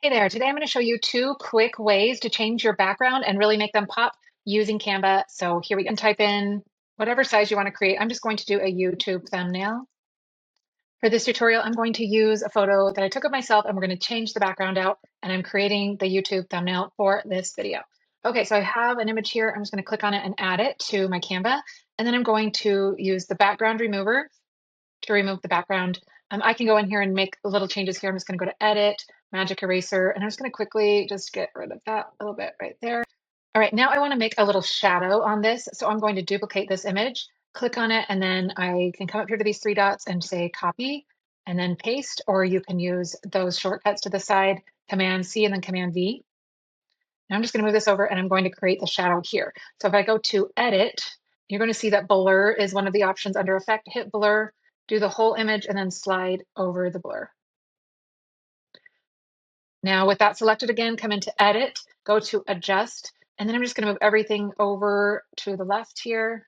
Hey there, today I'm going to show you two quick ways to change your background and really make them pop using Canva. So here we go. Type in whatever size you want to create. I'm just going to do a YouTube thumbnail. For this tutorial, I'm going to use a photo that I took of myself and we're going to change the background out, and I'm creating the YouTube thumbnail for this video. Okay, so I have an image here. I'm just going to click on it and add it to my Canva. And then I'm going to use the background remover to remove the background. I can go in here and make little changes here. I'm just going to go to edit, magic eraser, and I'm just going to quickly just get rid of that little bit right there. All right, now I want to make a little shadow on this. So I'm going to duplicate this image, click on it, and then I can come up here to these three dots and say copy and then paste, or you can use those shortcuts to the side, Command C and then Command V. Now I'm just going to move this over and I'm going to create the shadow here. So if I go to edit, you're going to see that blur is one of the options under effect. Hit blur, do the whole image, and then slide over the blur. Now with that selected again, come into edit, go to adjust, and then I'm just going to move everything over to the left here.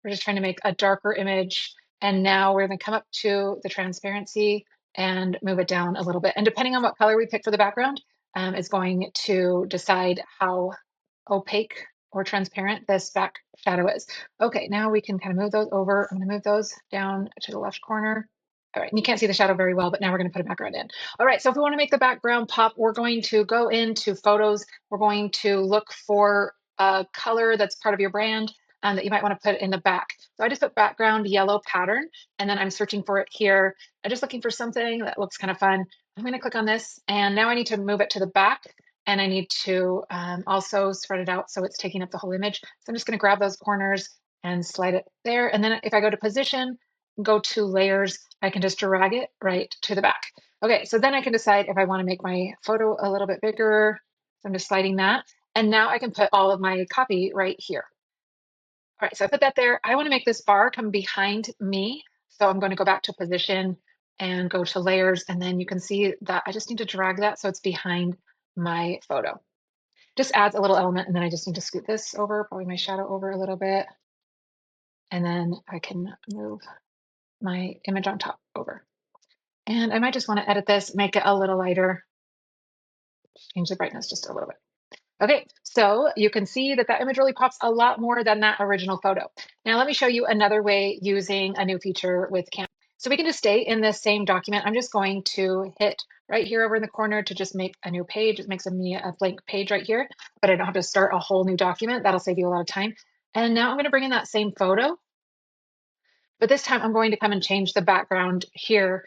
We're just trying to make a darker image. And now we're going to come up to the transparency and move it down a little bit. And depending on what color we pick for the background, is going to decide how opaque or transparent this back shadow is. Okay, now we can kind of move those over. I'm going to move those down to the left corner. All right, and you can't see the shadow very well, but now we're going to put a background in. All right, so if we want to make the background pop, we're going to go into photos. We're going to look for a color that's part of your brand that you might want to put in the back. So I just put background yellow pattern, and then I'm searching for it here. I'm just looking for something that looks kind of fun. I'm going to click on this, and now I need to move it to the back, and I need to also spread it out so it's taking up the whole image. So I'm just going to grab those corners and slide it there. And then if I go to position, go to layers, I can just drag it right to the back. Okay, so then I can decide if I want to make my photo a little bit bigger. So I'm just sliding that. And now I can put all of my copy right here. All right, so I put that there. I want to make this bar come behind me. So I'm going to go back to position and go to layers. And then you can see that I just need to drag that so it's behind my photo. Just adds a little element, and then I just need to scoot this over, probably my shadow over a little bit. And then I can move my image on top over. And I might just want to edit this, make it a little lighter, change the brightness just a little bit. Okay, so you can see that that image really pops a lot more than that original photo. Now let me show you another way using a new feature with Canva. So we can just stay in this same document. I'm just going to hit right here over in the corner to just make a new page. It makes me a blank page right here, but I don't have to start a whole new document. That'll save you a lot of time. And now I'm going to bring in that same photo, but this time I'm going to come and change the background here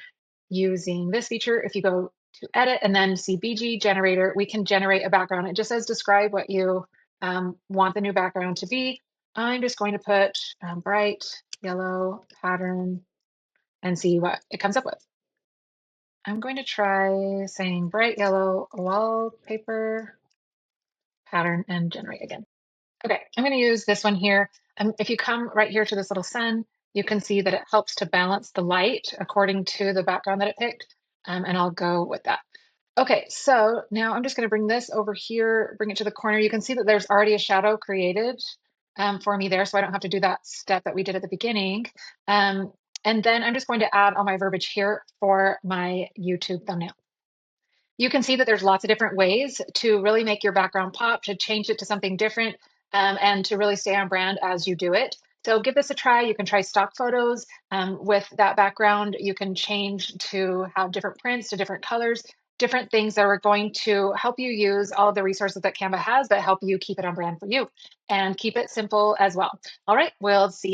using this feature. If you go to edit and then see BG generator, we can generate a background. It just says describe what you want the new background to be. I'm just going to put bright yellow pattern and see what it comes up with. I'm going to try saying bright yellow wallpaper pattern and generate again. Okay, I'm going to use this one here. If you come right here to this little sun, you can see that it helps to balance the light according to the background that it picked, and I'll go with that. Okay, so now I'm just going to bring this over here, bring it to the corner. You can see that there's already a shadow created for me there, so I don't have to do that step that we did at the beginning. And then I'm just going to add all my verbiage here for my YouTube thumbnail. You can see that there's lots of different ways to really make your background pop, to change it to something different, and to really stay on brand as you do it. So give this a try. You can try stock photos with that background. You can change to have different prints to different colors, different things that are going to help you use all of the resources that Canva has that help you keep it on brand for you and keep it simple as well. All right, we'll see you next.